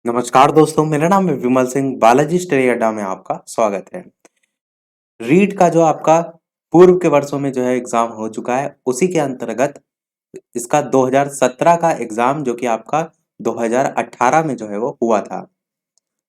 नमस्कार दोस्तों, मेरा नाम है विमल सिंह। बालाजी स्टडी अड्डा में आपका स्वागत है। रीट का जो आपका पूर्व के वर्षों में जो है एग्जाम हो चुका है, उसी के अंतर्गत इसका 2017 का एग्जाम जो कि आपका 2018 में जो है वो हुआ था,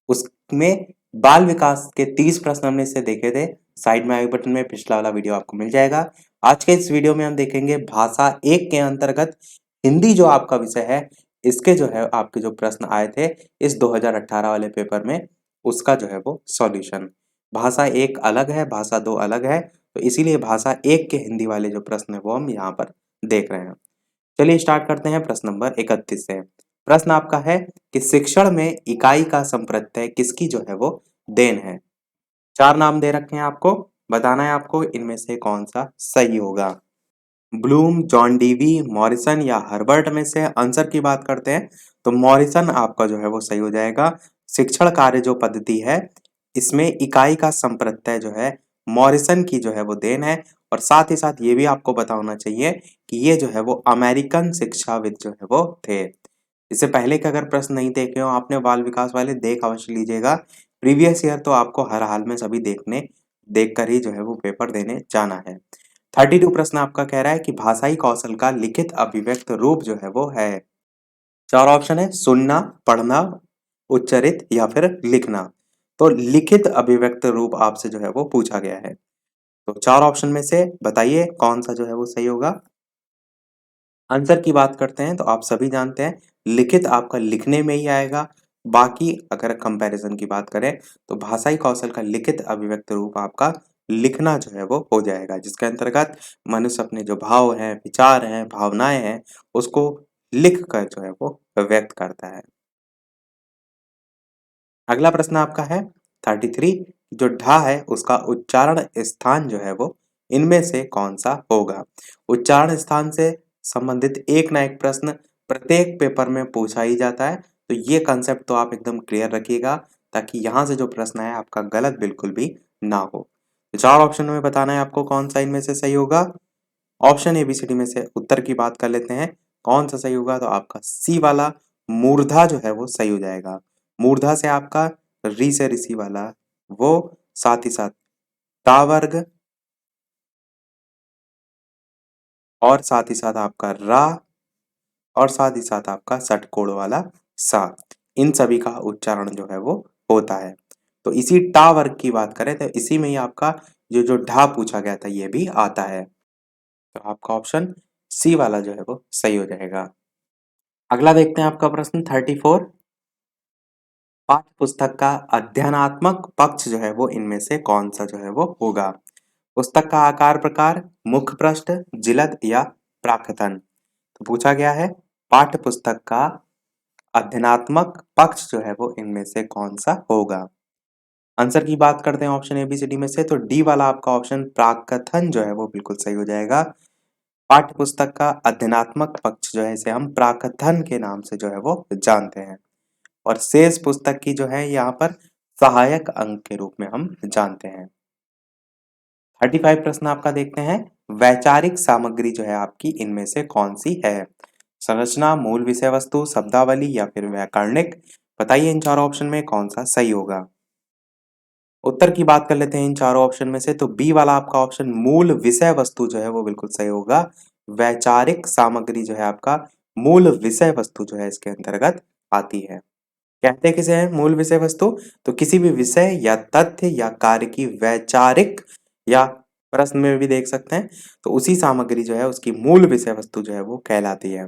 उसमें बाल विकास के 30 प्रश्न हमने इससे देखे थे। साइड में आई बटन में पिछला वाला वीडियो आपको मिल जाएगा। आज के इस वीडियो में हम देखेंगे भाषा 1 के अंतर्गत हिंदी जो आपका विषय है, इसके जो है आपके जो प्रश्न आए थे इस 2018 वाले पेपर में, उसका जो है वो सॉल्यूशन। भाषा 1 अलग है, भाषा 2 अलग है, तो इसीलिए भाषा 1 के हिंदी वाले जो प्रश्न है वो हम यहाँ पर देख रहे हैं। चलिए स्टार्ट करते हैं प्रश्न नंबर 31 से। प्रश्न आपका है कि शिक्षण में इकाई का संप्रत्यय किसकी जो है वो देन है। 4 नाम दे रखे हैं आपको, बताना है आपको इनमें से कौन सा सही होगा। ब्लूम, जॉन डीवी, मॉरिसन या हर्बर्ट में से आंसर की बात करते हैं तो मॉरिसन आपका जो है वो सही हो जाएगा। शिक्षण कार्य जो पद्धति है, इसमें इकाई का संप्रत्यय जो है मॉरिसन की जो है वो देन है। और साथ ही साथ ये भी आपको पता होना चाहिए कि ये जो है वो अमेरिकन शिक्षाविद जो है वो थे। इससे पहले के अगर प्रश्न नहीं देखे हो आपने बाल विकास वाले, देख अवश्य लीजिएगा। प्रीवियस ईयर तो आपको हर हाल में सभी देख कर ही जो है वो पेपर देने जाना है। 32 प्रश्न आपका कह रहा है कि भाषाई कौशल का लिखित अभिव्यक्त रूप जो है वो है। 4 ऑप्शन है, सुनना, पढ़ना, उच्चरित या फिर लिखना। तो लिखित अभिव्यक्त रूप आपसे जो है वो पूछा गया है। तो 4 ऑप्शन में से बताइए कौन सा जो है वो सही होगा। आंसर की बात करते हैं तो आप सभी जानते हैं लिखित आपका लिखने में ही आएगा। बाकी अगर कंपैरिजन की बात करें तो भाषाई कौशल का लिखित अभिव्यक्त रूप आपका लिखना जो है वो हो जाएगा, जिसके अंतर्गत मनुष्य अपने जो भाव हैं, विचार हैं, भावनाएं हैं, उसको लिख कर जो है वो व्यक्त करता है। अगला प्रश्न आपका है 33, जो ढा है उसका उच्चारण स्थान जो है वो इनमें से कौन सा होगा। उच्चारण स्थान से संबंधित एक ना एक प्रश्न प्रत्येक पेपर में पूछा ही जाता है, तो ये कंसेप्ट तो आप एकदम क्लियर रखिएगा ताकि यहाँ से जो प्रश्न है आपका गलत बिल्कुल भी ना हो। तो 4 ऑप्शन में बताना है आपको कौन सा इनमें से सही होगा। ऑप्शन एबीसीडी में से उत्तर की बात कर लेते हैं, कौन सा सही होगा। तो आपका सी वाला मूर्धा जो है वो सही हो जाएगा। मूर्धा से आपका री से ऋषि वाला वो, साथ ही साथ टा वर्ग, और साथ ही साथ आपका रा, और साथ ही साथ आपका षटकोण वाला सा, इन सभी का उच्चारण जो है वो होता है। तो इसी टा वर्ग की बात करें तो इसी में ही आपका जो जो ढा पूछा गया था ये भी आता है। तो आपका ऑप्शन सी वाला जो है वो सही हो जाएगा। अगला देखते हैं आपका प्रश्न 34, पाठ्य पुस्तक का अध्ययनात्मक पक्ष जो है वो इनमें से कौन सा जो है वो होगा। पुस्तक का आकार प्रकार, मुख्य पृष्ठ, जिलद या प्राकथन। तो पूछा गया है पाठ्य पुस्तक का अध्ययनात्मक पक्ष जो है वो इनमें से कौन सा होगा। आंसर की बात करते हैं ऑप्शन एबीसीडी में से, तो डी वाला आपका ऑप्शन प्राकथन जो है वो बिल्कुल सही हो जाएगा। पाठ्य पुस्तक का अध्ययनात्मक पक्ष जो है इसे हम प्राकथन के नाम से जो है वो जानते हैं, और शेष पुस्तक की जो है यहाँ पर सहायक अंक के रूप में हम जानते हैं। 35 प्रश्न आपका देखते हैं, वैचारिक सामग्री जो है आपकी इनमें से कौन सी है। संरचना, मूल विषय वस्तु, शब्दावली या फिर व्याकरणिक। बताइए इन चारों ऑप्शन में कौन सा सही होगा। उत्तर की बात कर लेते हैं इन चारों ऑप्शन में से, तो बी वाला आपका ऑप्शन मूल विषय वस्तु जो है वो बिल्कुल सही होगा। वैचारिक सामग्री जो है आपका मूल विषय वस्तु जो है इसके अंतर्गत आती है। कहते किसे हैं मूल विषय वस्तु, तो किसी भी विषय या तथ्य या कार्य की वैचारिक, या प्रश्न में भी देख सकते हैं तो उसी सामग्री जो है उसकी मूल विषय वस्तु जो है वो कहलाती है।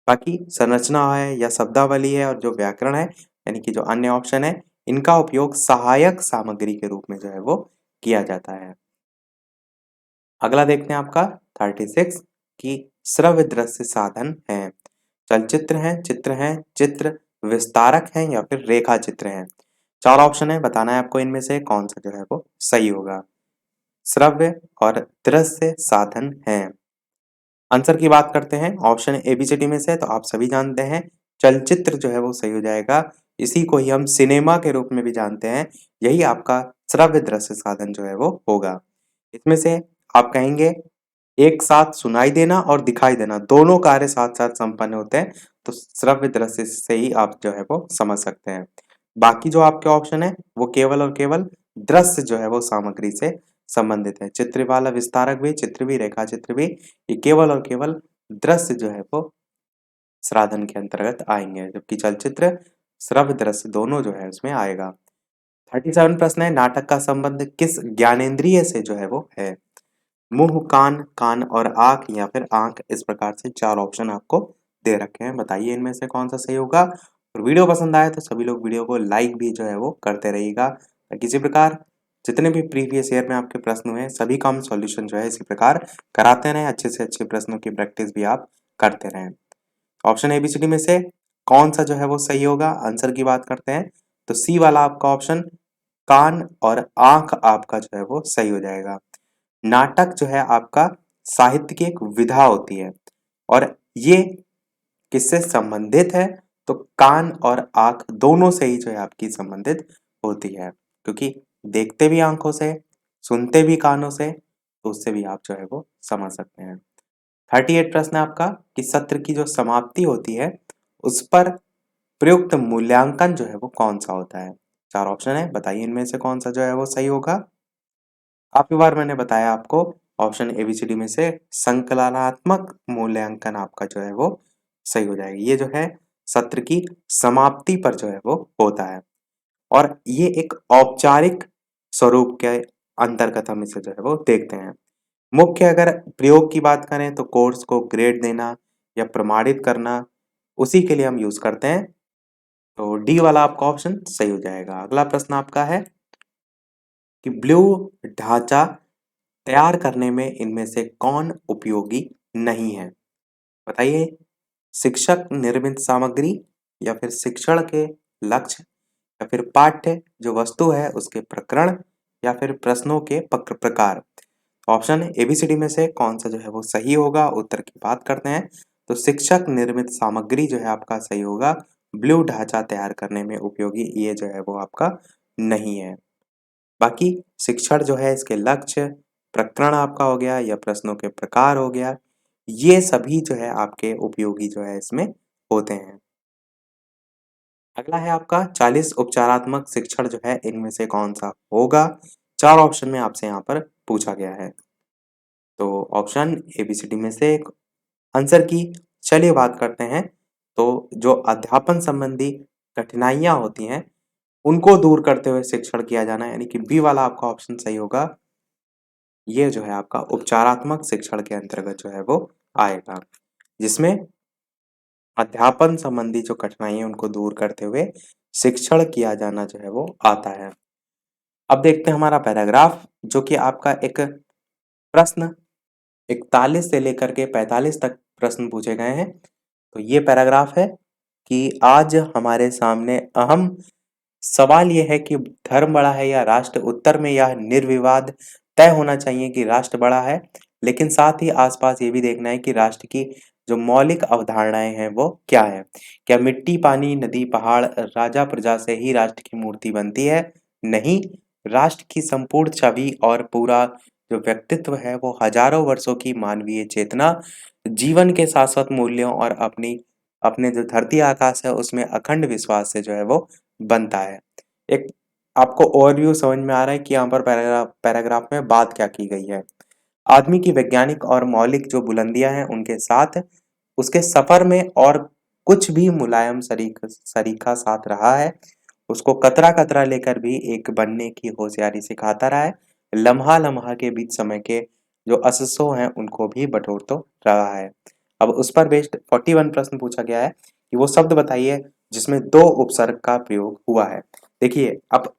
बाकी संरचना है या शब्दावली है और जो व्याकरण है, यानी कि जो अन्य ऑप्शन है, इनका उपयोग सहायक सामग्री के रूप में जो है वो किया जाता है। अगला देखते हैं आपका 36 की श्रव्य दृश्य साधन है। चलचित्र है, चित्र है, चित्र विस्तारक है या फिर रेखा चित्र है। 4 ऑप्शन है, बताना है आपको इनमें से कौन सा जो है वो सही होगा। श्रव्य और दृश्य साधन है। आंसर की बात करते हैं ऑप्शन एबीसीडी में से, तो आप सभी जानते हैं चलचित्र जो है वो सही हो जाएगा। इसी को ही हम सिनेमा के रूप में भी जानते हैं। यही आपका श्रव्य दृश्य साधन जो है वो होगा। इसमें से आप कहेंगे एक साथ सुनाई देना और दिखाई देना, दोनों कार्य साथ-साथ संपन्न होते हैं, तो श्रव्य दृश्य से ही आप जो है वो समझ सकते हैं। बाकी जो आपके ऑप्शन है, वो केवल और केवल दृश्य जो है वो सामग्री से संबंधित है। चित्र वाला विस्तारक भी, चित्र भी, रेखा चित्र भी, ये केवल और केवल दृश्य जो है वो साधन के अंतर्गत आएँगे, जबकि चलचित्र, श्रव्य दृश्य दोनों जो है उसमें आएगा। 37 प्रश्न है, नाटक का संबंध किस ज्ञानेंद्रिय से जो है वो है? मुंह, कान, कान और आंख या फिर आंख, इस प्रकार से 4 ऑप्शन आपको दे रखे हैं। बताइए इनमें से कौन सा सही होगा? और वीडियो पसंद आए तो सभी लोग वीडियो को लाइक भी जो है वो करते रहिएगा। ताकि इसी प्रकार जितने भी प्रीवियस ईयर में आपके प्रश्न हुए हैं, सभी का हम सॉल्यूशन जो है इसी प्रकार कराते रहें। अच्छे से अच्छे प्रश्नों की प्रैक्टिस भी आप करते रहें। ऑप्शन एबीसीडी में से कौन सा जो है वो सही होगा? आंसर की बात करते हैं तो सी वाला आपका ऑप्शन कान और आंख आपका जो है वो सही हो जाएगा। नाटक जो है आपका साहित्य की एक विधा होती है और ये किससे संबंधित है? तो कान और आंख दोनों से ही जो है आपकी संबंधित होती है, क्योंकि देखते भी आंखों से, सुनते भी कानों से, तो उससे भी आप जो है वो समझ सकते हैं। 38 प्रश्न है आपका कि सत्र की जो समाप्ति होती है उस पर प्रयुक्त मूल्यांकन जो है वो कौन सा होता है? 4 ऑप्शन है, बताइए इनमें से कौन सा जो है वो सही होगा? काफी बार मैंने बताया आपको, ऑप्शन एबीसीडी में से संकलनात्मक मूल्यांकन आपका जो है वो सही हो जाएगा। ये जो है सत्र की समाप्ति पर जो है वो होता है और ये एक औपचारिक स्वरूप के अंतर्गत हम इसे जो है वो देखते हैं। मुख्य अगर प्रयोग की बात करें तो कोर्स को ग्रेड देना या प्रमाणित करना, उसी के लिए हम यूज करते हैं। तो डी वाला आपका ऑप्शन सही हो जाएगा। अगला प्रश्न आपका है कि ब्लू ढांचा तैयार करने में इनमें से कौन उपयोगी नहीं है? बताइए, शिक्षक निर्मित सामग्री या फिर शिक्षण के लक्ष्य या फिर पाठ्य जो वस्तु है उसके प्रकरण या फिर प्रश्नों के प्रकार। ऑप्शन एबीसीडी में से कौन सा जो है वो सही होगा? उत्तर की बात करते हैं तो शिक्षक निर्मित सामग्री जो है आपका सही होगा। ब्लू ढांचा तैयार करने में उपयोगी ये जो है वो आपका नहीं है। बाकी शिक्षण जो है इसके लक्ष्य, प्रकरण आपका हो गया या प्रश्नों के प्रकार हो गया, ये सभी जो है आपके उपयोगी जो है इसमें होते हैं। अगला है आपका 40 उपचारात्मक शिक्षण जो है इनमें से कौन सा होगा? 4 ऑप्शन में आपसे यहाँ पर पूछा गया है। तो ऑप्शन एबीसीडी में से आंसर की चलिए बात करते हैं। तो जो अध्यापन संबंधी कठिनाइयाँ होती हैं, उनको दूर करते हुए शिक्षण किया जाना, यानी कि बी वाला आपका ऑप्शन सही होगा। ये जो है आपका उपचारात्मक शिक्षण के अंतर्गत जो है वो आएगा, जिसमें अध्यापन संबंधी जो कठिनाई है उनको दूर करते हुए शिक्षण किया जाना जो है वो आता है। अब देखते हैं हमारा पैराग्राफ, जो कि आपका एक प्रश्न 41 से लेकर के 45 तक प्रश्न पूछे गए हैं। तो ये पैराग्राफ है कि आज हमारे सामने अहम सवाल ये है कि धर्म बड़ा है या राष्ट्र? उत्तर में यह निर्विवाद तय होना चाहिए कि राष्ट्र बड़ा है, लेकिन साथ ही आसपास ये भी देखना है कि राष्ट्र की जो मौलिक अवधारणाएं हैं वो क्या है। क्या मिट्टी, पानी, नदी, पहाड़, राजा, प्रजा से ही राष्ट्र की मूर्ति बनती है? नहीं, राष्ट्र की संपूर्ण छवि और पूरा जो व्यक्तित्व है वो हजारों वर्षों की मानवीय चेतना, जीवन के शाश्वत मूल्यों और अपने जो धरती आकाश है उसमें अखंड विश्वास से जो है वो बनता है। एक आपको ओवरव्यू समझ में आ रहा है कि यहाँ पर पैराग्राफ में बात क्या की गई है। आदमी की वैज्ञानिक और मौलिक जो बुलंदियां हैं उनके साथ उसके सफर में और कुछ भी मुलायम सरीखा साथ रहा है। उसको कतरा कतरा लेकर भी एक बनने की होशियारी सिखाता रहा है। लम्हा लम्हा के बीच समय के जो अससो हैं उनको भी बटोर रहा है। अब उस पर बेस्ड 41 प्रश्न पूछा गया है कि वो शब्द बताइए जिसमें 2 उपसर्ग का प्रयोग हुआ है। देखिए, अब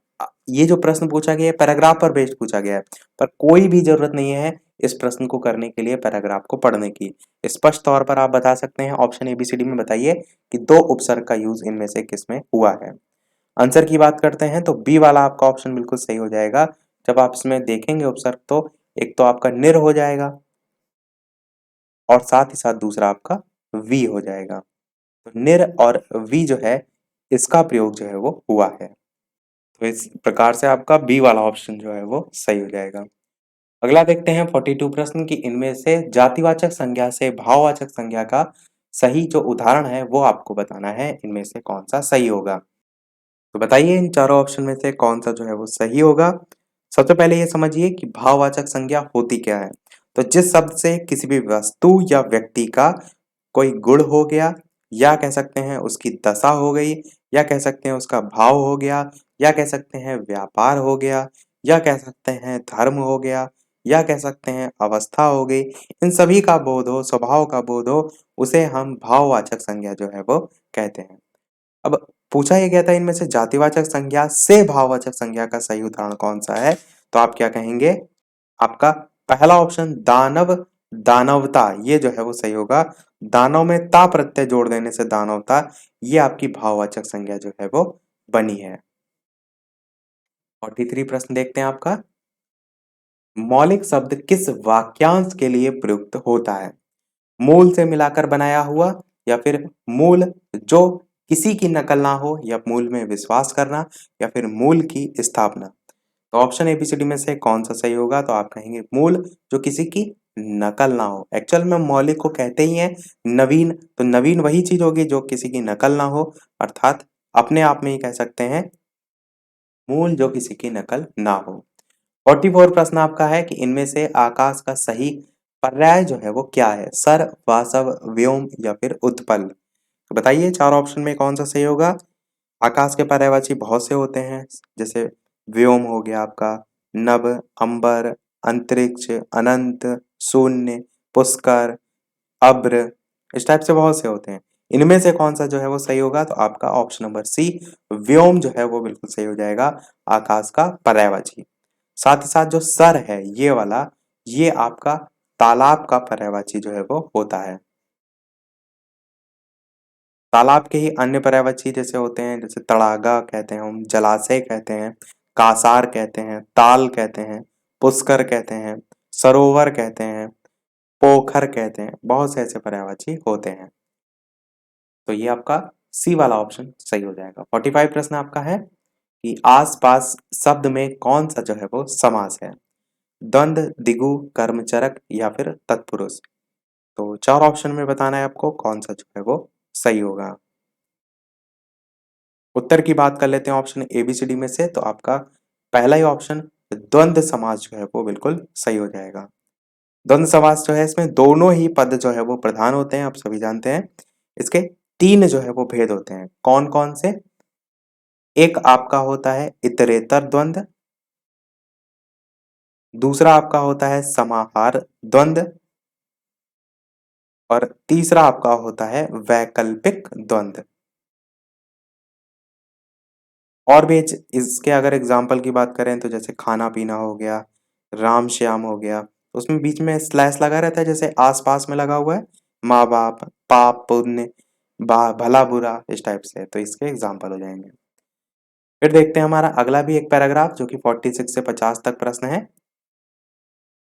ये जो प्रश्न पूछा गया है पैराग्राफ पर बेस्ड पूछा गया है, पर कोई भी जरूरत नहीं है इस प्रश्न को करने के लिए पैराग्राफ को पढ़ने की। स्पष्ट तौर पर आप बता सकते हैं, ऑप्शन एबीसीडी में बताइए कि 2 उपसर्ग का यूज इनमें से किसमें हुआ है। आंसर की बात करते हैं तो बी वाला आपका ऑप्शन बिल्कुल सही हो जाएगा। जब आप इसमें देखेंगे उपसर्ग तो एक तो आपका निर हो जाएगा और साथ ही साथ दूसरा आपका वी हो जाएगा। तो निर और वी जो है इसका प्रयोग जो है वो हुआ है। तो इस प्रकार से आपका बी वाला ऑप्शन जो है वो सही हो जाएगा। अगला देखते हैं 42 प्रश्न कि इनमें से जातिवाचक संज्ञा से भाववाचक संज्ञा का सही जो उदाहरण है वो आपको बताना है, इनमें से कौन सा सही होगा। तो बताइए इन चारों ऑप्शन में से कौन सा जो है वो सही होगा। सबसे पहले ये समझिए कि भाववाचक संज्ञा होती क्या है। तो जिस शब्द से किसी भी वस्तु या व्यक्ति का कोई गुण हो गया, या कह सकते हैं उसकी दशा हो गई, या कह सकते हैं उसका भाव हो गया, या कह सकते हैं व्यापार हो गया, या कह सकते हैं धर्म हो गया, या कह सकते हैं अवस्था हो गई, इन सभी का बोध हो, स्वभाव का बोध हो, उसे हम भाववाचक संज्ञा जो है वो कहते हैं। अब पूछा ये गया था इनमें से जातिवाचक संज्ञा से भाववाचक संज्ञा का सही उदाहरण कौन सा है, तो आप क्या कहेंगे? आपका पहला ऑप्शन दानव, दानवता, ये जो है वो सही होगा। दानव में ता प्रत्यय जोड़ देने से दानवता, ये आपकी भाववाचक संज्ञा जो है वो बनी है। 43 प्रश्न देखते हैं आपका। मौलिक शब्द किस वाक्यांश के लिए प्रयुक्त होता है? मूल से मिलाकर बनाया हुआ, या फिर मूल जो किसी की नकल ना हो, या मूल में विश्वास करना, या फिर मूल की स्थापना। तो ऑप्शन एबीसीडी में से कौन सा सही होगा? तो आप कहेंगे मूल जो किसी की नकल ना हो। एक्चुअल में मौलिक को कहते ही हैं नवीन, तो नवीन वही चीज होगी जो किसी की नकल ना हो, अर्थात अपने आप में ही कह सकते हैं मूल जो किसी की नकल ना हो। 44 प्रश्न आपका है कि इनमें से आकाश का सही पर्याय जो है वो क्या है? सर, वासव, व्योम, या फिर उत्पल। तो बताइए चार ऑप्शन में कौन सा सही होगा? आकाश के पर्यायवाची बहुत से होते हैं, जैसे व्योम हो गया आपका, नभ, अंबर, अंतरिक्ष, अनंत, शून्य, पुष्कर, अब्र, इस टाइप से बहुत से होते हैं। इनमें से कौन सा जो है वो सही होगा? तो आपका ऑप्शन नंबर सी व्योम जो है वो बिल्कुल सही हो जाएगा, आकाश का पर्यायवाची। साथ ही साथ जो सर है ये वाला, ये आपका तालाब का पर्यायवाची जो है वो होता है। तालाब के ही अन्य पर्यायवाची जैसे होते हैं, जैसे तड़ागा कहते हैं हम, जलाशय कहते हैं, कासार कहते हैं, ताल कहते हैं, पुष्कर कहते हैं, सरोवर कहते हैं, पोखर कहते हैं, बहुत से ऐसे पर्यायवाची होते हैं। तो ये आपका सी वाला ऑप्शन सही हो जाएगा। 45 प्रश्न आपका है कि आस-पास शब्द में कौन सा जो है वो समास है? द्वंद्व, दिगु, कर्मचरक, या फिर तत्पुरुष। तो चार ऑप्शन में बताना है आपको कौन सा जो है वो सही होगा। उत्तर की बात कर लेते हैं ऑप्शन एबीसीडी में से, तो आपका पहला ही ऑप्शन द्वंद्व समास जो है वो बिल्कुल सही हो जाएगा। द्वंद्व समास जो है इसमें दोनों ही पद जो है वो प्रधान होते हैं, आप सभी जानते हैं। इसके तीन जो है वो भेद होते हैं, कौन कौन से? एक आपका होता है इतरेतर द्वंद्व, दूसरा आपका होता है समाहार द्वंद्व, और तीसरा आपका होता है वैकल्पिक द्वंद्व। और भी इसके अगर एग्जाम्पल की बात करें तो जैसे खाना पीना हो गया, राम श्याम हो गया, तो उसमें बीच में स्लैश लगा रहता है, जैसे आस-पास में लगा हुआ है, माँ बाप, पाप पुण्य, भला बुरा, इस टाइप से, तो इसके एग्जाम्पल हो जाएंगे। फिर देखते हैं हमारा अगला भी एक पैराग्राफ जो कि 46 से 50 तक प्रश्न है।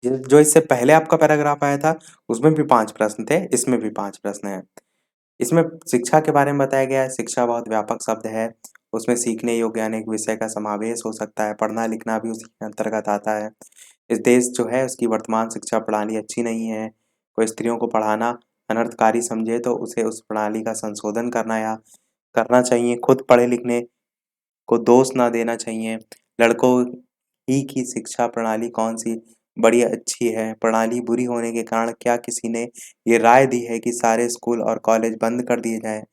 जो इससे पहले आपका पैराग्राफ आया था उसमें भी 5 प्रश्न थे, इसमें भी 5 प्रश्न हैं। इसमें शिक्षा के बारे में बताया गया है। शिक्षा बहुत व्यापक शब्द है, उसमें सीखने योग्य अनेक विषय का समावेश हो सकता है, पढ़ना लिखना भी उसी के अंतर्गत आता है। इस देश जो है उसकी वर्तमान शिक्षा प्रणाली अच्छी नहीं है, कोई स्त्रियों को पढ़ाना अनर्थकारी समझे तो उसे उस प्रणाली का संशोधन करना या करना चाहिए। खुद पढ़े लिखने को दोष ना देना चाहिए। लड़कों ही की शिक्षा प्रणाली कौन-सी बड़ी अच्छी है, प्रणाली बुरी होने के कारण क्या किसी ने ये राय दी है कि सारे स्कूल और कॉलेज बंद कर दिए जाएँ?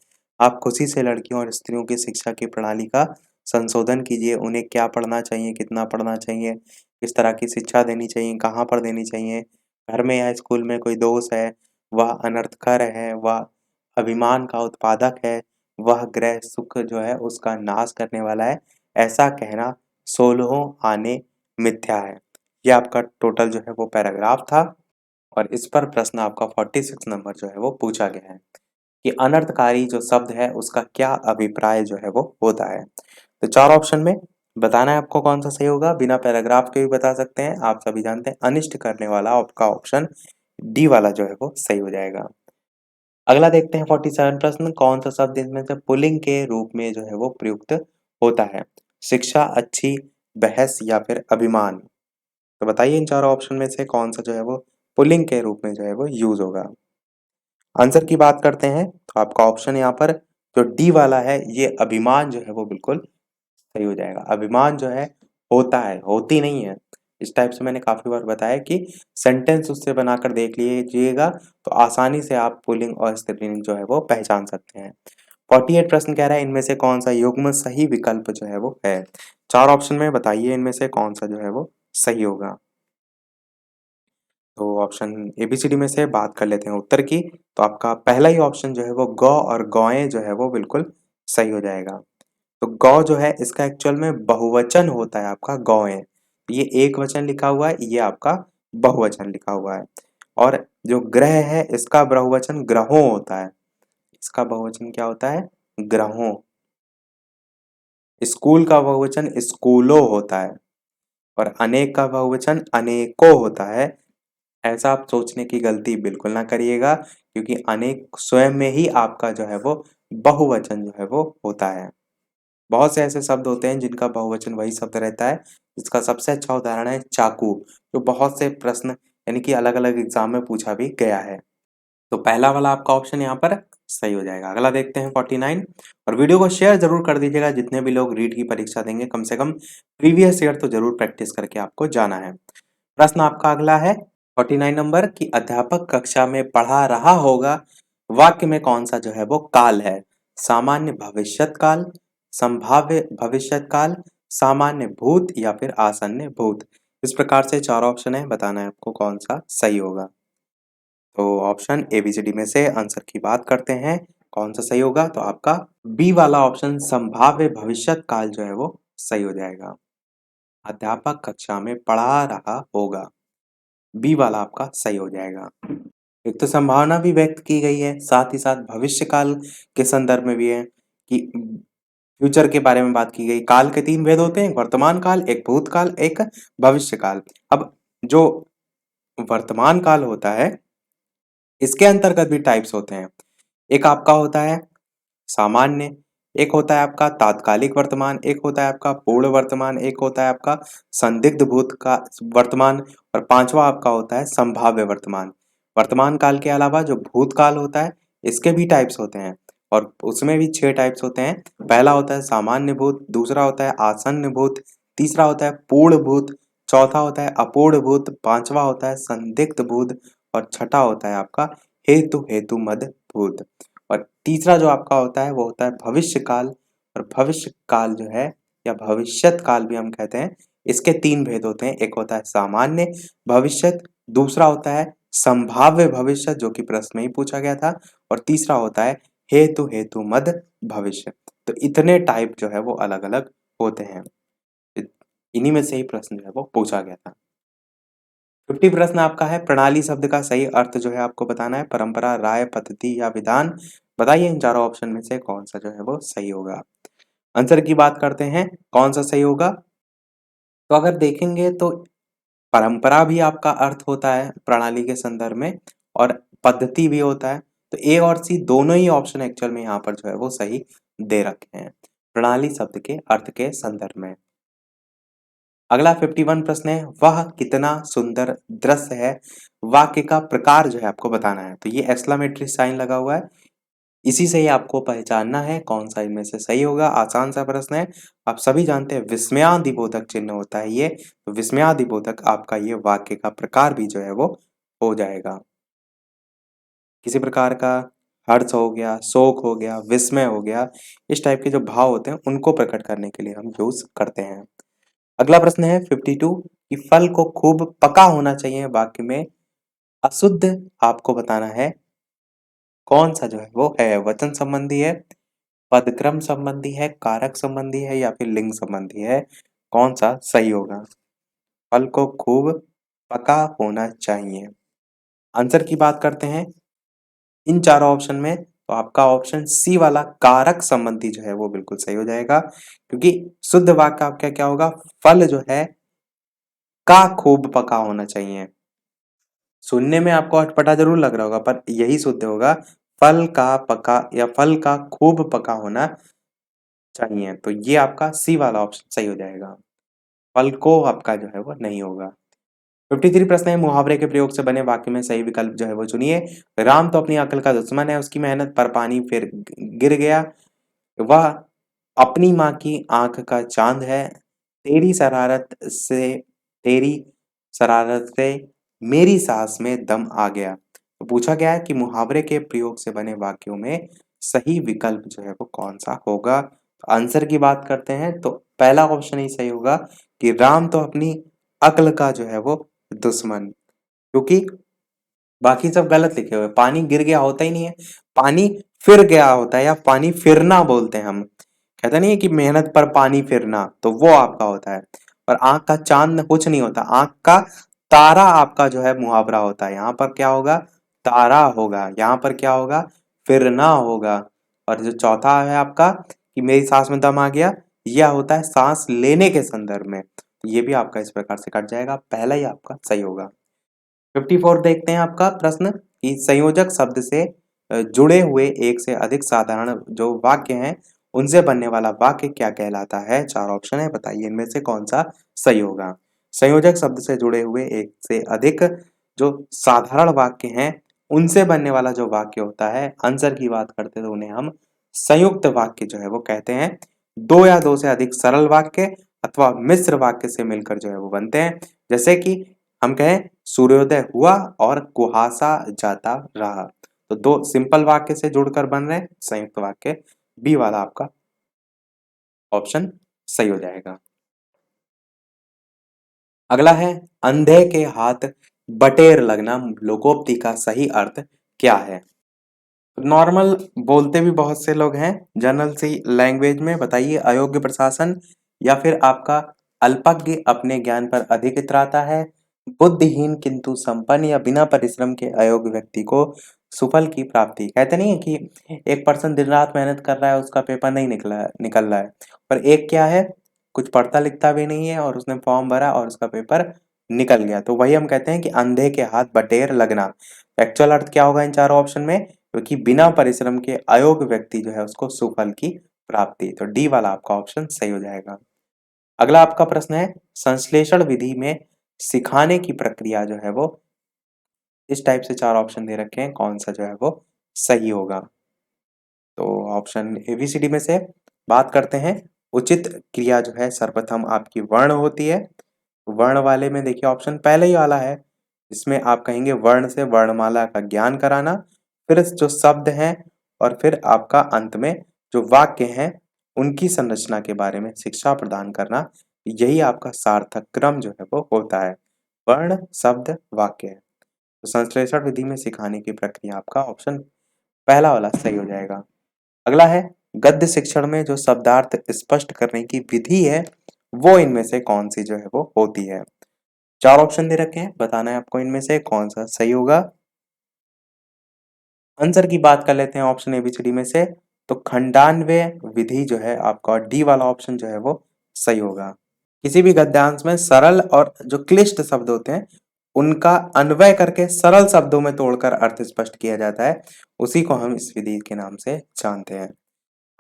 आप खुशी से लड़कियों और स्त्रियों की शिक्षा की प्रणाली का संशोधन कीजिए, उन्हें क्या पढ़ना चाहिए, कितना पढ़ना चाहिए, किस तरह की शिक्षा देनी चाहिए, कहाँ पर देनी चाहिए, घर में या स्कूल में कोई दोष है, वह अनर्थकर है, वह अभिमान का उत्पादक है, वह ग्रह सुख जो है उसका नाश करने वाला है, ऐसा कहना 16 आने मिथ्या है। ये आपका टोटल जो है वो पैराग्राफ था, और इस पर प्रश्न आपका 46 नंबर जो है वो पूछा गया है कि अनर्थकारी जो शब्द है उसका क्या अभिप्राय जो है वो होता है। तो चार ऑप्शन में बताना है आपको कौन सा सही होगा, बिना पैराग्राफ के भी बता सकते हैं। आप सभी जानते हैं अनिष्ट करने वाला आपका ऑप्शन डी वाला जो है वो सही हो जाएगा। अगला देखते हैं 47 प्रश्न, कौन सा शब्द इनमें से पुल्लिंग के रूप में जो है वो प्रयुक्त होता है? शिक्षा, अच्छी, बहस, या फिर अभिमान। तो बताइए इन चारों ऑप्शन में से कौन सा जो है वो पुल्लिंग के रूप में जो है वो यूज होगा। आंसर की बात करते हैं तो आपका ऑप्शन यहाँ पर जो डी वाला है ये अभिमान जो है वो बिल्कुल सही हो जाएगा। अभिमान जो है होता है, होती नहीं है। इस टाइप से मैंने काफी बार बताया कि सेंटेंस उससे बनाकर देख लीजिएगा तो आसानी से आप पुल्लिंग और स्त्रीलिंग जो है वो पहचान सकते हैं। 48 प्रश्न कह रहा है इनमें से कौन सा युग्म सही विकल्प जो है वो है। चार ऑप्शन में बताइए इनमें से कौन सा जो है वो सही होगा। तो ऑप्शन एबीसीडी में से बात कर लेते हैं उत्तर की। तो आपका पहला ही ऑप्शन जो है वो गौ और गौएं जो है वो बिल्कुल सही हो जाएगा। तो गौ जो है इसका एक्चुअल में बहुवचन होता है आपका गौएं। ये एक वचन लिखा हुआ है, ये आपका बहुवचन लिखा हुआ है। और जो ग्रह है इसका बहुवचन ग्रहों होता है। इसका बहुवचन क्या होता है? ग्रहों। स्कूल का बहुवचन स्कूलों होता है और अनेक का बहुवचन अनेकों होता है। ऐसा आप सोचने की गलती बिल्कुल ना करिएगा क्योंकि अनेक स्वयं में ही आपका जो है वो बहुवचन जो है वो होता है। बहुत से ऐसे शब्द होते हैं जिनका बहुवचन वही शब्द रहता है। इसका सबसे अच्छा उदाहरण है चाकू, जो बहुत से प्रश्न यानी कि अलग-अलग एग्जाम में पूछा भी गया है। तो पहला वाला आपका ऑप्शन यहाँ पर सही हो जाएगा। अगला देखते हैं 49। और वीडियो को शेयर जरूर कर दीजिएगा जितने भी लोग रीट की परीक्षा देंगे, कम से कम प्रीवियस ईयर तो जरूर प्रैक्टिस करके आपको जाना है। प्रश्न आपका अगला है 49 नंबर की अध्यापक कक्षा में पढ़ा रहा होगा वाक्य में कौन सा जो है वो काल है। सामान्य भविष्यत काल, संभाव्य भविष्यत काल, सामान्य भूत या फिर आसन्न भूत। इस प्रकार से चार ऑप्शन है, बताना है आपको कौन सा सही होगा। तो ऑप्शन एबीसीडी में से आंसर की बात करते हैं कौन सा सही होगा। तो आपका बी वाला ऑप्शन संभाव्य भविष्यत काल जो है वो सही हो जाएगा। अध्यापक कक्षा में पढ़ा रहा होगा, बी वाला आपका सही हो जाएगा। एक तो संभावना भी व्यक्त की गई है, साथ ही साथ भविष्य काल के संदर्भ में भी है कि फ्यूचर के बारे में बात की गई। काल के तीन भेद होते हैं, वर्तमान काल, एक भूतकाल, एक भविष्य काल। अब जो वर्तमान काल होता है इसके अंतर्गत भी टाइप्स होते हैं। एक आपका होता है सामान्य, एक होता है आपका तात्कालिक वर्तमान, एक होता है आपका पूर्ण वर्तमान, एक होता है आपका संदिग्ध भूत का वर्तमान और पांचवा आपका होता है संभाव्य वर्तमान। वर्तमान काल के अलावा जो भूतकाल होता है इसके भी टाइप्स होते हैं और उसमें भी 6 टाइप्स होते हैं। पहला होता है सामान्य भूत, दूसरा होता है आसन्न भूत, तीसरा होता है पूर्ण भूत, चौथा होता है अपूर्ण भूत, पांचवा होता है संदिग्ध भूत और छठा होता है आपका हेतु मद भूत। और तीसरा जो आपका होता है वो होता है भविष्य काल। और भविष्य काल जो है या भविष्यत काल भी हम कहते हैं, इसके तीन भेद होते हैं। एक होता है सामान्य भविष्यत, दूसरा होता है संभाव्य भविष्य जो कि प्रश्न में ही पूछा गया था और तीसरा होता है हेतु मद भविष्य। तो इतने टाइप जो है वो अलग अलग होते हैं। इन्हीं में से ही प्रश्न जो है वो पूछा गया था। 50 प्रश्न आपका है प्रणाली शब्द का सही अर्थ जो है आपको बताना है। परंपरा, राय, पद्धति या विधान। बताइए इन चारों ऑप्शन में से कौन सा जो है वो सही होगा। आंसर की बात करते हैं कौन सा सही होगा। तो अगर देखेंगे तो परंपरा भी आपका अर्थ होता है प्रणाली के संदर्भ में और पद्धति भी होता है। तो ए और सी दोनों ही ऑप्शन एक्चुअल में यहाँ पर जो है वो सही दे रखे हैं प्रणाली शब्द के अर्थ के संदर्भ में। अगला 51 प्रश्न है वह कितना सुंदर दृश्य है वाक्य का प्रकार जो है आपको बताना है। तो ये एक्सक्लेमेटरी साइन लगा हुआ है, इसी से ही आपको पहचानना है कौन सा इनमें से सही होगा। आसान सा प्रश्न है, आप सभी जानते हैं विस्मयादिबोधक चिन्ह होता है ये। तो विस्मयादिबोधक आपका ये वाक्य का प्रकार भी जो है वो हो जाएगा। किसी प्रकार का हर्ष हो गया, शोक हो गया, विस्मय हो गया, इस टाइप के जो भाव होते हैं उनको प्रकट करने के लिए हम यूज करते हैं। अगला प्रश्न है 52 कि फल को खूब पका होना चाहिए वाक्य में अशुद्ध आपको बताना है कौन सा जो है वो है। वचन संबंधी है, पदक्रम संबंधी है, कारक संबंधी है या फिर लिंग संबंधी है। कौन सा सही होगा। फल को खूब पका होना चाहिए। आंसर की बात करते हैं इन चारों ऑप्शन में। तो आपका ऑप्शन सी वाला कारक संबंधी जो है वो बिल्कुल सही हो जाएगा क्योंकि शुद्ध वाक्य आपका क्या होगा, फल जो है का खूब पका होना चाहिए। सुनने में आपको अटपटा जरूर लग रहा होगा पर यही शुद्ध होगा, फल का पका या फल का खूब पका होना चाहिए। तो ये आपका सी वाला ऑप्शन सही हो जाएगा, फल को आपका जो है वो नहीं होगा। 53 प्रश्न है, मुहावरे के प्रयोग से बने वाक्य में सही विकल्प जो है वो चुनिए। राम तो अपनी अकल का दुश्मन है, उसकी मेहनत पर पानी फिर गिर गया। वह अपनी माँ की आंख का चांद है। तेरी शरारत से तेरी शरारत से मेरी सांस में दम आ गया। तो पूछा गया है कि मुहावरे के प्रयोग से बने वाक्यों में सही विकल्प जो है वो कौन सा होगा। तो आंसर की बात करते हैं तो पहला ऑप्शन ही सही होगा कि राम तो अपनी अक्ल का जो है वो दुश्मन, क्योंकि बाकी सब गलत लिखे हुए। पानी गिर गया होता ही नहीं है, पानी फिर गया होता है, या पानी फिरना बोलते हैं हम। कहते नहीं है कि मेहनत पर पानी फिरना, तो वो आपका होता है। और आंख का चांद कुछ नहीं होता, आंख का तारा आपका जो है मुहावरा होता है। यहाँ पर क्या होगा, तारा होगा। यहाँ पर क्या होगा, फिरना होगा। और जो चौथा है आपका कि मेरी सांस में दम आ गया, यह होता है सांस लेने के संदर्भ में। तो ये भी आपका इस प्रकार से कट जाएगा, पहला ही आपका सही होगा। 54 देखते हैं आपका प्रश्न कि संयोजक शब्द से जुड़े हुए एक से अधिक साधारण जो वाक्य हैं उनसे बनने वाला वाक्य क्या कहलाता है। चार ऑप्शन है, बताइए इनमें से कौन सा सही होगा। संयोजक शब्द से जुड़े हुए एक से अधिक जो साधारण वाक्य हैं उनसे बनने वाला जो वाक्य होता है, आंसर की बात करते तो उन्हें हम संयुक्त वाक्य जो है वो कहते हैं। दो या दो से अधिक सरल वाक्य अथवा मिश्र वाक्य से मिलकर जो है वो बनते हैं। जैसे कि हम कहें सूर्योदय हुआ और कुहासा जाता रहा, तो दो सिंपल वाक्य से जुड़कर बन रहे संयुक्त वाक्य। बी वाला आपका ऑप्शन सही हो जाएगा। अगला है, अंधे के हाथ बटेर लगना लोकोक्ति का सही अर्थ क्या है। नॉर्मल बोलते भी बहुत से लोग हैं जनरल सी लैंग्वेज में, बताइए अयोग्य प्रशासन, या फिर आपका अल्पज्ञ अपने ज्ञान पर अधिक इतराता है, बुद्धिहीन किंतु संपन्न, या बिना परिश्रम के अयोग्य व्यक्ति को सुफल की प्राप्ति। कहते नहीं है कि एक पर्सन दिन रात मेहनत कर रहा है, उसका पेपर नहीं निकल रहा है, पर एक क्या है, कुछ पढ़ता लिखता भी नहीं है और उसने फॉर्म भरा और उसका पेपर निकल गया। तो वही हम कहते हैं कि अंधे के हाथ बटेर लगना। एक्चुअल अर्थ क्या होगा इन चारों ऑप्शन में, क्योंकि बिना परिश्रम के अयोग्य व्यक्ति जो है उसको सुफल की प्राप्ति। तो डी वाला आपका ऑप्शन सही हो जाएगा। अगला आपका प्रश्न है, संश्लेषण विधि में सिखाने की प्रक्रिया जो है वो इस टाइप से चार ऑप्शन दे रखे हैं, कौन सा जो है वो सही होगा। तो ऑप्शन एबीसीडी में से बात करते हैं। उचित क्रिया जो है सर्वप्रथम आपकी वर्ण होती है। वर्ण वाले में देखिए ऑप्शन पहले ही वाला है, इसमें आप कहेंगे वर्ण से वर्णमाला का ज्ञान कराना, फिर जो शब्द हैं और फिर आपका अंत में जो वाक्य हैं उनकी संरचना के बारे में शिक्षा प्रदान करना। यही आपका सार्थक क्रम जो है वो होता है, वर्ण शब्द वाक्य। तो संश्लेषण विधि में सिखाने की प्रक्रिया आपका ऑप्शन पहला वाला सही हो जाएगा। अगला है, गद्य शिक्षण में जो शब्दार्थ स्पष्ट करने की विधि है वो इनमें से कौन सी जो है वो होती है। चार ऑप्शन दे रखे हैं, बताना है आपको इनमें से कौन सा सही होगा। आंसर की बात कर लेते हैं ऑप्शन एबीसीडी में से। तो खंडान्वय विधि जो है आपका डी वाला ऑप्शन जो है वो सही होगा। किसी भी गद्यांश में सरल और जो क्लिष्ट शब्द होते हैं उनका अन्वय करके सरल शब्दों में तोड़कर अर्थ स्पष्ट किया जाता है, उसी को हम इस विधि के नाम से जानते हैं।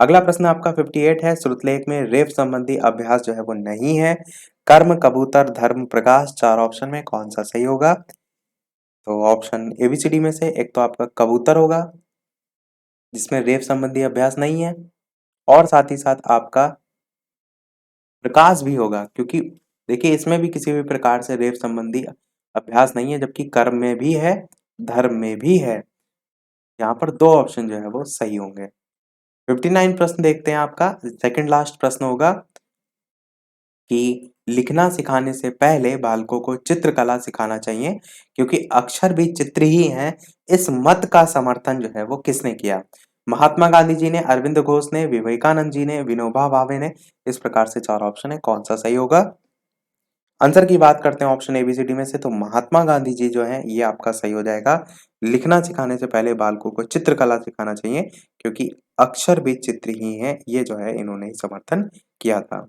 अगला प्रश्न आपका 58 है, श्रुतलेख में रेफ संबंधी अभ्यास जो है वो नहीं है। कर्म कबूतर धर्म प्रकाश, चार ऑप्शन में कौन सा सही होगा। तो ऑप्शन एबीसीडी में से एक तो आपका कबूतर होगा जिसमें रेफ संबंधी अभ्यास नहीं है, और साथ ही साथ आपका प्रकाश भी होगा, क्योंकि देखिए इसमें भी किसी भी प्रकार से रेफ संबंधी अभ्यास नहीं है, जबकि कर्म में भी है धर्म में भी है। यहाँ पर दो ऑप्शन जो है वो सही होंगे। 59 प्रश्न देखते हैं आपका, सेकंड लास्ट प्रश्न होगा कि लिखना सिखाने से पहले बालकों को चित्रकला सिखाना चाहिए क्योंकि अक्षर भी चित्र ही हैं। इस मत का समर्थन जो है वो किसने किया। महात्मा गांधी जी ने, अरविंद घोष ने, विवेकानंद जी ने, विनोबा भावे ने। इस प्रकार से चार ऑप्शन है, कौन सा सही होगा। आंसर की बात करते हैं ऑप्शन एबीसीडी में से, तो महात्मा गांधी जी जो है ये आपका सही हो जाएगा। लिखना सिखाने से पहले बालकों को चित्रकला सिखाना चाहिए क्योंकि अक्षर भी चित्र ही हैं, ये जो है इन्होंने समर्थन किया था।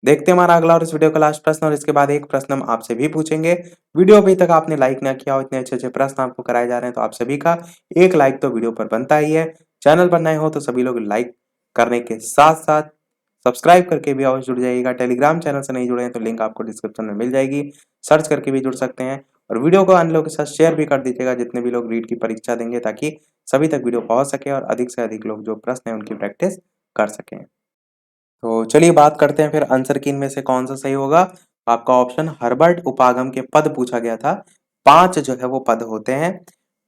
देखते हैं हमारा अगला और इस वीडियो का लास्ट प्रश्न, और इसके बाद एक प्रश्न हम आपसे भी पूछेंगे। वीडियो अभी तक आपने लाइक ना किया हो, इतने अच्छे अच्छे प्रश्न आपको कराए जा रहे हैं, तो आप सभी का एक लाइक तो वीडियो पर बनता ही है। चैनल पर नए हो तो सभी लोग लाइक करने के साथ साथ सब्सक्राइब करके भी अवश्य जुड़ जाइएगा। टेलीग्राम चैनल से नहीं जुड़े हैं तो लिंक आपको डिस्क्रिप्शन में मिल जाएगी, सर्च करके भी जुड़ सकते हैं। और वीडियो को अन्य लोगों के साथ शेयर भी कर दीजिएगा जितने भी लोग रीट की परीक्षा देंगे, ताकि सभी तक वीडियो पहुंच सके और अधिक से अधिक लोग जो प्रश्न है उनकी प्रैक्टिस कर सकें। तो चलिए बात करते हैं फिर आंसर की इनमें से कौन सा सही होगा। आपका ऑप्शन हर्बर्ट उपागम के पद पूछा गया था। 5 जो है वो पद होते हैं।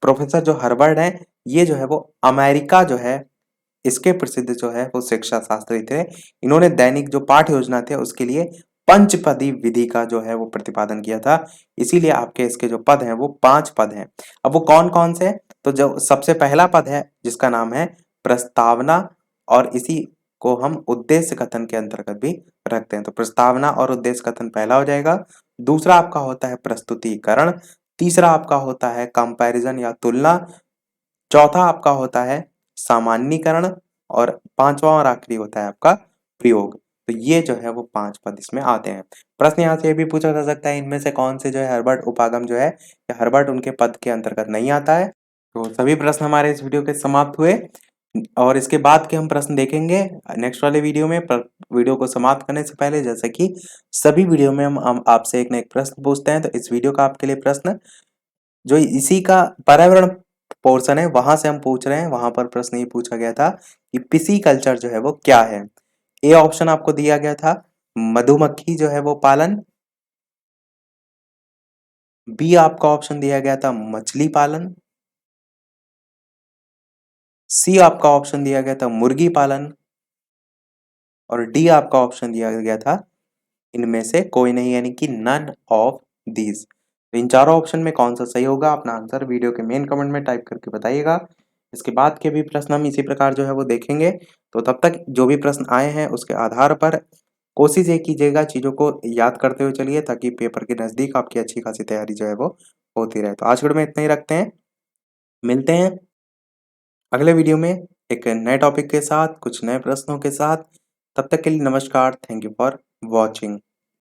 प्रोफेसर जो हर्बर्ट हैं, ये जो है वो अमेरिका जो है इसके प्रसिद्ध जो है वो शिक्षा शास्त्री थे। इन्होंने दैनिक जो पाठ्य योजना थे उसके लिए पंचपदी विधि का जो है वो प्रतिपादन किया था। इसीलिए आपके इसके जो पद हैं वो 5 पद हैं। अब वो कौन-कौन से? तो जो सबसे पहला पद है जिसका नाम है प्रस्तावना, और इसी को हम उद्देश्य कथन के अंतर्गत भी रखते हैं। तो प्रस्तावना और उद्देश्य कथन पहला हो जाएगा। दूसरा आपका होता है प्रस्तुतिकरण। तीसरा आपका होता है कंपैरिजन या तुलना। चौथा आपका होता है सामान्यीकरण, और पांचवा और आखिरी होता है आपका प्रयोग। तो ये जो है वो 5 पद इसमें आते हैं। प्रश्न यहाँ से ये भी पूछा जा सकता है इनमें से कौन से जो है हर्बर्ट उपागम जो है या हर्बर्ट उनके पद के अंतर्गत नहीं आता है। तो सभी प्रश्न हमारे इस वीडियो के समाप्त हुए, और इसके बाद के हम प्रश्न देखेंगे नेक्स्ट वाले वीडियो में। वीडियो को समाप्त करने से पहले, जैसे कि सभी वीडियो में हम आपसे एक न एक प्रश्न पूछते हैं, तो इस वीडियो का आपके लिए प्रश्न जो इसी का पर्यावरण पोर्शन है वहां से हम पूछ रहे हैं। वहां पर प्रश्न ये पूछा गया था कि पिसीकल्चर जो है वो क्या है। ए ऑप्शन आपको दिया गया था मधुमक्खी जो है वो पालन। बी आपका ऑप्शन दिया गया था मछली पालन। सी आपका ऑप्शन दिया गया था मुर्गी पालन। और डी आपका ऑप्शन दिया गया था इनमें से कोई नहीं, यानी कि नन ऑफ दीज। इन चारों ऑप्शन में कौन सा सही होगा, अपना आंसर वीडियो के मेन कमेंट में टाइप करके बताइएगा। इसके बाद के भी प्रश्न हम इसी प्रकार जो है वो देखेंगे। तो तब तक जो भी प्रश्न आए हैं उसके आधार पर कोशिश ये कीजिएगा चीज़ों को याद करते हुए चलिए, ताकि पेपर के नज़दीक आपकी अच्छी खासी तैयारी जो है वो होती रहे। तो आज के वीडियो में इतना ही रखते हैं। मिलते हैं अगले वीडियो में एक नए टॉपिक के साथ, कुछ नए प्रश्नों के साथ। तब तक के लिए नमस्कार। Thank you for watching.